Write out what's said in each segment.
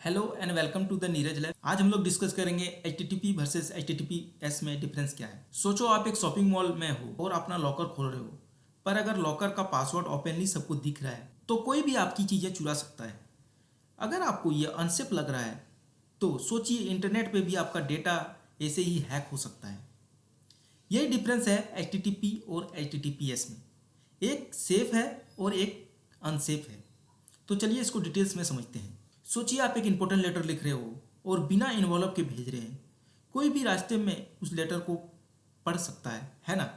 Hello and welcome to the Neeraj lab. आज हम लोग डिस्कस करेंगे HTTP वर्सेस HTTPS में डिफरेंस क्या है। सोचो आप एक शॉपिंग मॉल में हो और अपना लॉकर खोल रहे हो, पर अगर लॉकर का पासवर्ड ओपनली सबको दिख रहा है तो कोई भी आपकी चीज़ें चुरा सकता है। अगर आपको ये अनसेफ लग रहा है तो सोचिए इंटरनेट पे भी आपका डेटा ऐसे ही हैक हो सकता है। यही डिफरेंस है HTTP और HTTPS में। एक सेफ है और एक अनसेफ है। तो चलिए इसको डिटेल्स में समझते हैं। सोचिए आप एक इंपॉर्टेंट लेटर लिख रहे हो और बिना इन्वॉल्व के भेज रहे हैं। कोई भी रास्ते में उस लेटर को पढ़ सकता है ना।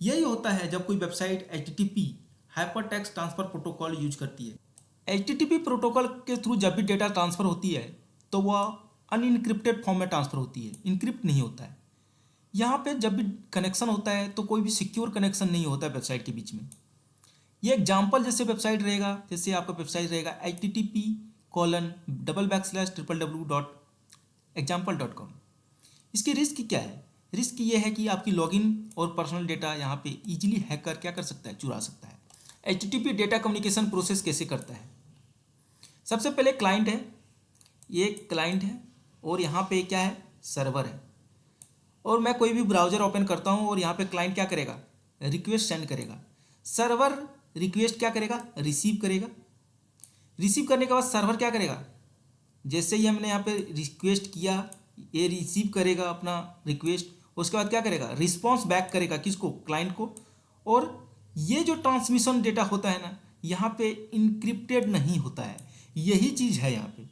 यही होता है जब कोई website HTTP hyper text transfer protocol use करती है। HTTP प्रोटोकॉल के थ्रू जब भी डेटा ट्रांसफर होती है तो वह अनइनक्रिप्टेड फॉर्म में ट्रांसफर होती है, इनक्रिप्ट नहीं होता है। यहाँ पे जब भी कनेक्शन होता है तो कोई भी सिक्योर कनेक्शन नहीं होता है वेबसाइट के बीच में। ये एग्जाम्पल जैसे वेबसाइट रहेगा, जैसे आपका वेबसाइट रहेगा http://www.example.com। इसकी रिस्क क्या है? रिस्क ये है कि आपकी लॉगिन और पर्सनल डेटा यहाँ पे इजीली हैकर क्या कर सकता है, चुरा सकता है। HTTP डेटा कम्युनिकेशन प्रोसेस कैसे करता है? सबसे पहले क्लाइंट है, ये क्लाइंट है और यहाँ पे क्या है, सर्वर है। और मैं कोई भी ब्राउज़र ओपन करता हूँ और यहाँ पे क्लाइंट क्या करेगा, रिक्वेस्ट सेंड करेगा। सर्वर रिक्वेस्ट क्या करेगा, रिसीव करेगा। रिसीव करने के बाद सर्वर क्या करेगा, जैसे ही हमने यहाँ पे रिक्वेस्ट किया ये रिसीव करेगा अपना रिक्वेस्ट। उसके बाद क्या करेगा, रिस्पॉन्स बैक करेगा किसको, क्लाइंट को। और ये जो ट्रांसमिशन डेटा होता है ना, यहाँ पे इनक्रिप्टेड नहीं होता है। यही चीज़ है यहाँ पे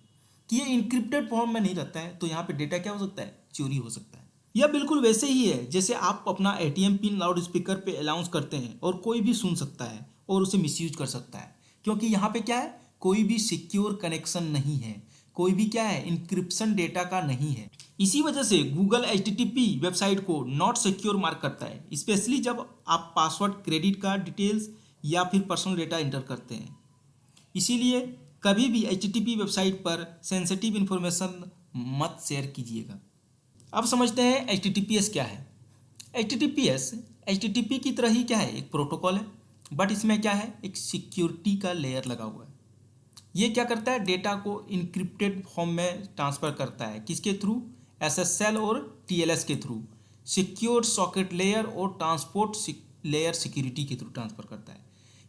कि ये इनक्रिप्टेड फॉर्म में नहीं रहता है, तो यहाँ पे डेटा क्या हो सकता है, चोरी हो सकता है। यह बिल्कुल वैसे ही है जैसे आप अपना ATM पिन लाउड स्पीकर पे अनाउंस करते हैं और कोई भी सुन सकता है और उसे मिसयूज कर सकता है, क्योंकि यहाँ पे क्या है, कोई भी सिक्योर कनेक्शन नहीं है, कोई भी क्या है, इंक्रिप्शन डेटा का नहीं है। इसी वजह से गूगल HTTP वेबसाइट को नॉट सिक्योर मार्क करता है, स्पेशली जब आप पासवर्ड, क्रेडिट कार्ड डिटेल्स या फिर पर्सनल डेटा इंटर करते हैं। इसीलिए कभी भी HTTP वेबसाइट पर सेंसिटिव इन्फॉर्मेशन मत शेयर कीजिएगा। अब समझते हैं HTTPS क्या है। HTTPS HTTP की तरह ही क्या है, एक प्रोटोकॉल है, बट इसमें क्या है, एक सिक्योरिटी का लेयर लगा हुआ है। ये क्या करता है, डेटा को इनक्रिप्टेड फॉर्म में ट्रांसफ़र करता है, किसके थ्रू, SSL और TLS के थ्रू। सिक्योर सॉकेट लेयर और ट्रांसपोर्ट लेयर सिक्योरिटी के थ्रू ट्रांसफ़र करता है।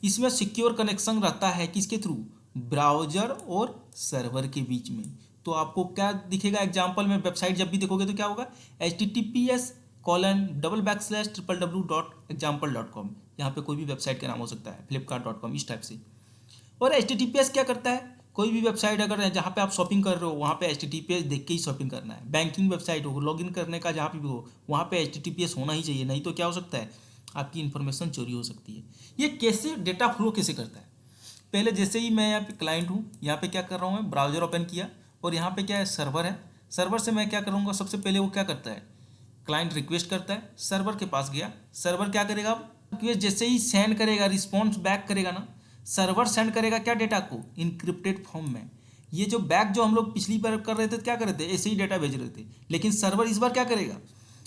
इसमें सिक्योर कनेक्शन रहता है किसके थ्रू, ब्राउज़र और सर्वर के बीच में। तो आपको क्या दिखेगा एग्जाम्पल में, वेबसाइट जब भी देखोगे तो क्या होगा, https://www.example.com। यहाँ पे कोई भी वेबसाइट का नाम हो सकता है, flipkart.com, इस टाइप से। और HTTPS क्या करता है, कोई भी वेबसाइट अगर है जहाँ पे आप शॉपिंग कर रहे हो वहाँ पे HTTPS देख के ही शॉपिंग करना है। बैंकिंग वेबसाइट हो, लॉगिन करने का जहाँ पे भी हो, वहाँ पे HTTPS होना ही चाहिए, नहीं तो क्या हो सकता है, आपकी इन्फॉर्मेशन चोरी हो सकती है। ये कैसे डेटा फ्लो कैसे करता है, पहले जैसे ही मैं यहाँ पे क्लाइंट हूँ, यहाँ पे क्या कर रहा हूँ, मैं ब्राउज़र ओपन किया और यहाँ पे क्या है, सर्वर है। सर्वर से मैं क्या करूँगा, सबसे पहले वो क्या करता है, क्लाइंट रिक्वेस्ट करता है, सर्वर के पास गया। सर्वर क्या करेगा, रिक्वेस्ट जैसे ही सेंड करेगा, रिस्पॉन्स बैक करेगा ना, सर्वर सेंड करेगा क्या, डेटा को इनक्रिप्टेड फॉर्म में। ये जो बैक जो हम लोग पिछली बार कर रहे थे तो क्या कर रहे थे, ऐसे ही डेटा भेज रहे थे, लेकिन सर्वर इस बार क्या करेगा,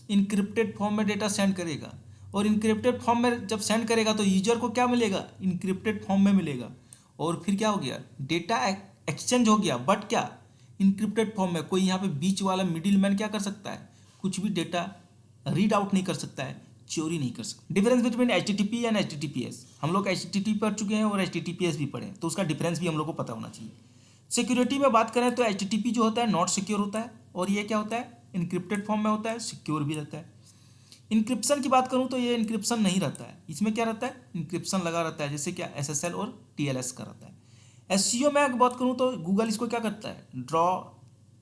इनक्रिप्टेड फॉर्म में डेटा सेंड करेगा। और इनक्रिप्टेड फॉर्म में जब सेंड करेगा तो यूजर को क्या मिलेगा, इनक्रिप्टेड फॉर्म में मिलेगा। और फिर क्या हो गया, डेटा एक्सचेंज हो गया, बट क्या, इनक्रिप्टेड फॉर्म में। कोई यहाँ पे बीच वाला मिडिल मैन क्या कर सकता है, कुछ भी डेटा रीड आउट नहीं कर सकता है, चोरी नहीं कर सकता। Difference between HTTP and HTTPS, हम लोग HTTP पढ़ चुके हैं और HTTPS भी पढ़े, तो उसका डिफरेंस भी हम लोग को पता होना चाहिए। सिक्योरिटी में बात करें तो HTTP जो होता है नॉट सिक्योर होता है, और ये क्या होता है, इनक्रिप्टेड फॉर्म में होता है, सिक्योर भी रहता है। इनक्रिप्शन की बात करूँ तो ये इनक्रिप्शन नहीं रहता है, इसमें क्या रहता है, इनक्रिप्शन लगा रहता है, जैसे क्या SSL और TLS का रहता है। SEO में अगर बात करूँ तो गूगल इसको क्या करता है,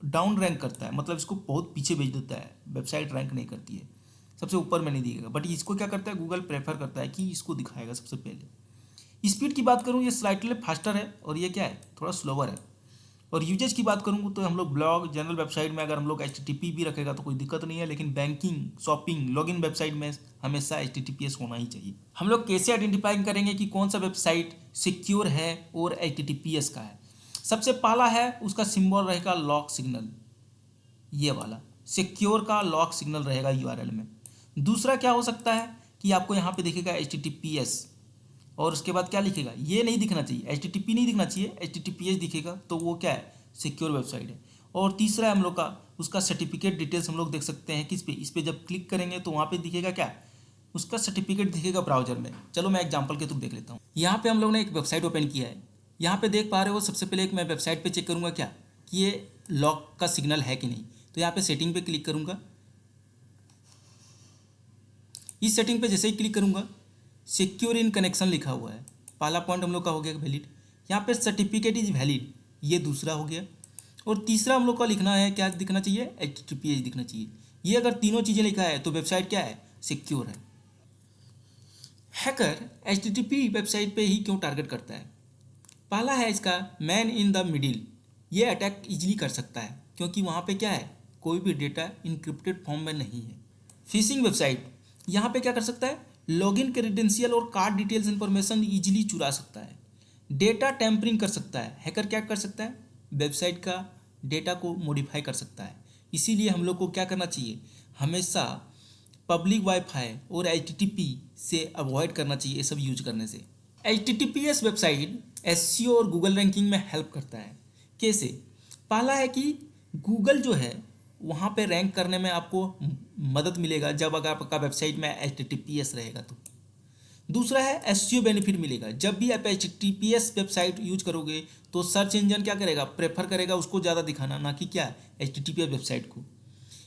डाउन रैंक करता है, मतलब इसको बहुत पीछे भेज देता है, वेबसाइट रैंक नहीं करती है, सबसे ऊपर में नहीं दिखेगा। बट इसको क्या करता है, गूगल प्रेफर करता है कि इसको दिखाएगा सबसे पहले। स्पीड की बात करूँ, ये स्लाइटली फास्टर है और ये क्या है, थोड़ा स्लोवर है। और यूजेज की बात करूँ तो हम लोग ब्लॉग, जनरल वेबसाइट में अगर हम लोग HTTP भी रखेगा तो कोई दिक्कत नहीं है, लेकिन बैंकिंग, शॉपिंग, लॉगिन वेबसाइट में हमेशा HTTPS होना ही चाहिए। हम लोग कैसे आइडेंटिफाई करेंगे कि कौन सा वेबसाइट सिक्योर है और HTTPS का है। सबसे पहला है, उसका सिंबल रहेगा लॉक सिग्नल, ये वाला सिक्योर का लॉक सिग्नल रहेगा URL में। दूसरा क्या हो सकता है कि आपको यहाँ पे दिखेगा HTTPS, और उसके बाद क्या लिखेगा, ये नहीं दिखना चाहिए, HTTP नहीं दिखना चाहिए, HTTPS दिखेगा, तो वो क्या है, सिक्योर वेबसाइट है। और तीसरा है हम लोग का उसका सर्टिफिकेट डिटेल्स हम लोग देख सकते हैं किस पे, इस पे जब क्लिक करेंगे तो वहाँ पे दिखेगा क्या, उसका सर्टिफिकेट दिखेगा ब्राउजर में। चलो मैं एग्जांपल के थ्रू देख लेता हूँ। यहाँ पे हम लोग ने एक वेबसाइट ओपन किया है, यहाँ पे देख पा रहे हो सबसे पहले एक मैं वेबसाइट पे चेक करूँगा क्या कि ये लॉक का सिग्नल है कि नहीं। तो यहाँ पे सेटिंग पे क्लिक करूँगा, इस सेटिंग पे जैसे ही क्लिक करूँगा सिक्योर इन कनेक्शन लिखा हुआ है, पहला पॉइंट हम लोग का हो गया वैलिड। यहाँ पे सर्टिफिकेट इज वैलिड, ये दूसरा हो गया। और तीसरा हम लोग का लिखना है क्या दिखना चाहिए, HTTPS दिखना चाहिए। ये अगर तीनों चीज़ें लिखा है तो वेबसाइट क्या है, सिक्योर है। हैकर HTTP वेबसाइट पे ही क्यों टारगेट करता है? पहला है इसका मैन इन द मिडिल, ये अटैक इजीली कर सकता है क्योंकि वहाँ पे क्या है, कोई भी डेटा इनक्रिप्टेड फॉर्म में नहीं है। फिशिंग वेबसाइट यहाँ पे क्या कर सकता है, लॉगिन क्रेडेंशियल और कार्ड डिटेल्स इंफॉर्मेशन इजीली चुरा सकता है। डेटा टैम्परिंग कर सकता है, हैकर क्या कर सकता है, वेबसाइट का डेटा को मॉडिफाई कर सकता है। इसीलिए हम लोग को क्या करना चाहिए, हमेशा पब्लिक वाईफाई और HTTP से अवॉइड करना चाहिए ये सब यूज करने से। HTTPS वेबसाइट SEO और गूगल रैंकिंग में हेल्प करता है। कैसे? पहला है कि गूगल जो है वहाँ पे रैंक करने में आपको मदद मिलेगा जब अगर आपका वेबसाइट में HTTPS रहेगा तो। दूसरा है SEO बेनिफिट मिलेगा, जब भी आप HTTPS वेबसाइट यूज करोगे तो सर्च इंजन क्या करेगा, प्रेफर करेगा उसको ज़्यादा दिखाना, ना कि क्या HTTPS वेबसाइट को।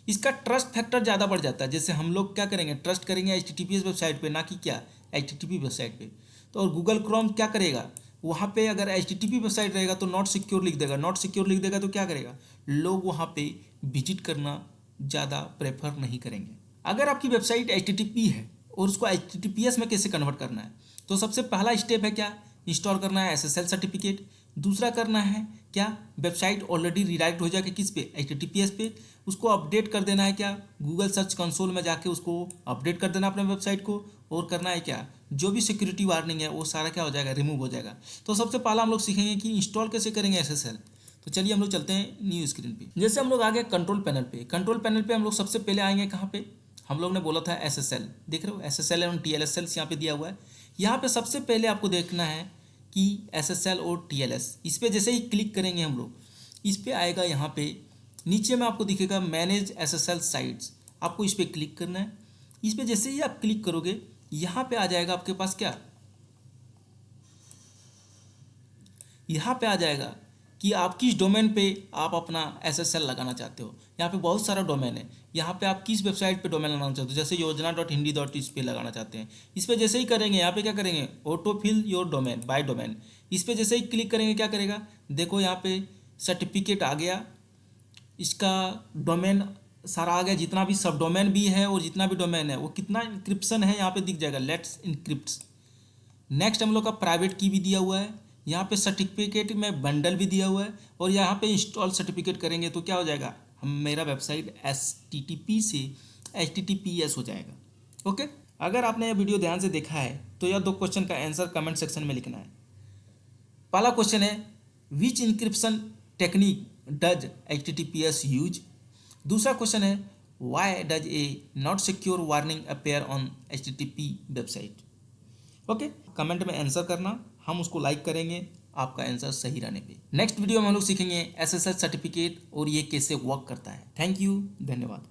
इसका ट्रस्ट फैक्टर ज़्यादा बढ़ जाता है, जैसे हम लोग क्या करेंगे, ट्रस्ट करेंगे HTTPS वेबसाइट पे, ना कि क्या HTTP वेबसाइट पे। तो और गूगल क्रोम क्या करेगा, वहाँ पे अगर HTTP वेबसाइट रहेगा तो नॉट सिक्योर लिख देगा, नॉट सिक्योर लिख देगा तो क्या करेगा, लोग वहाँ पे विजिट करना ज़्यादा प्रेफर नहीं करेंगे। अगर आपकी वेबसाइट HTTP है और उसको HTTPS में कैसे कन्वर्ट करना है, तो सबसे पहला स्टेप है क्या, इंस्टॉल करना है SSL सर्टिफिकेट। दूसरा करना है क्या, वेबसाइट ऑलरेडी रिडायरेक्ट हो जाके किस पे, HTTPS पे, उसको अपडेट कर देना है क्या, गूगल सर्च कंसोल में जाके उसको अपडेट कर देना अपने वेबसाइट को। और करना है क्या, जो भी सिक्योरिटी वार्निंग है वो सारा क्या हो जाएगा, रिमूव हो जाएगा। तो सबसे पहला हम लोग सीखेंगे कि इंस्टॉल कैसे करेंगे SSL। तो चलिए हम लोग चलते हैं न्यू स्क्रीन पे। जैसे हम लोग आ गए कंट्रोल पैनल पे, कंट्रोल पैनल पे हम लोग सबसे पहले आएंगे कहाँ पे, हम लोग ने बोला था SSL, देख रहे हो SSL एंड TLS यहाँ पे दिया हुआ है। यहाँ पे सबसे पहले आपको देखना है कि SSL और TLS, इस पर जैसे ही क्लिक करेंगे हम लोग, इस पर आएगा यहाँ पे नीचे में आपको दिखेगा मैनेज SSL साइट्स, आपको इस पर क्लिक करना है। इस पर जैसे ही आप क्लिक करोगे यहाँ पे आ जाएगा आपके पास क्या, यहाँ पे आ जाएगा कि आप किस डोमेन पे आप अपना SSL लगाना चाहते हो। यहाँ पे बहुत सारा डोमेन है, यहाँ पे आप किस वेबसाइट पे डोमेन लगाना चाहते हो, जैसे योजना.hindi.is पे लगाना चाहते हैं। इस पर जैसे ही करेंगे यहाँ पे क्या करेंगे, auto fill your domain by domain, इस पर जैसे ही क्लिक करेंगे क्या करेगा, देखो यहाँ पे सर्टिफिकेट आ गया, इसका डोमेन सारा आ गया, जितना भी सब डोमेन भी है और जितना भी डोमेन है वो कितना इंक्रिप्शन है यहाँ पे दिख जाएगा, लेट्स इनक्रिप्ट। नेक्स्ट हम लोग का प्राइवेट की भी दिया हुआ है, यहाँ पे सर्टिफिकेट में बंडल भी दिया हुआ है, और यहाँ पे इंस्टॉल सर्टिफिकेट करेंगे तो क्या हो जाएगा, हम मेरा वेबसाइट STTP से HTTPS हो जाएगा। ओके, अगर आपने यह वीडियो ध्यान से देखा है तो यह 2 क्वेश्चन का आंसर कमेंट सेक्शन में लिखना है। पहला क्वेश्चन है which encryption technique does HTTPS use. दूसरा क्वेश्चन है why does a not secure warning appear on HTTP website. Okay, comment में आंसर करना, हम उसको लाइक करेंगे आपका आंसर सही रहने पे। नेक्स्ट वीडियो में हम लोग सीखेंगे SSL सर्टिफिकेट और ये कैसे वर्क करता है। थैंक यू, धन्यवाद।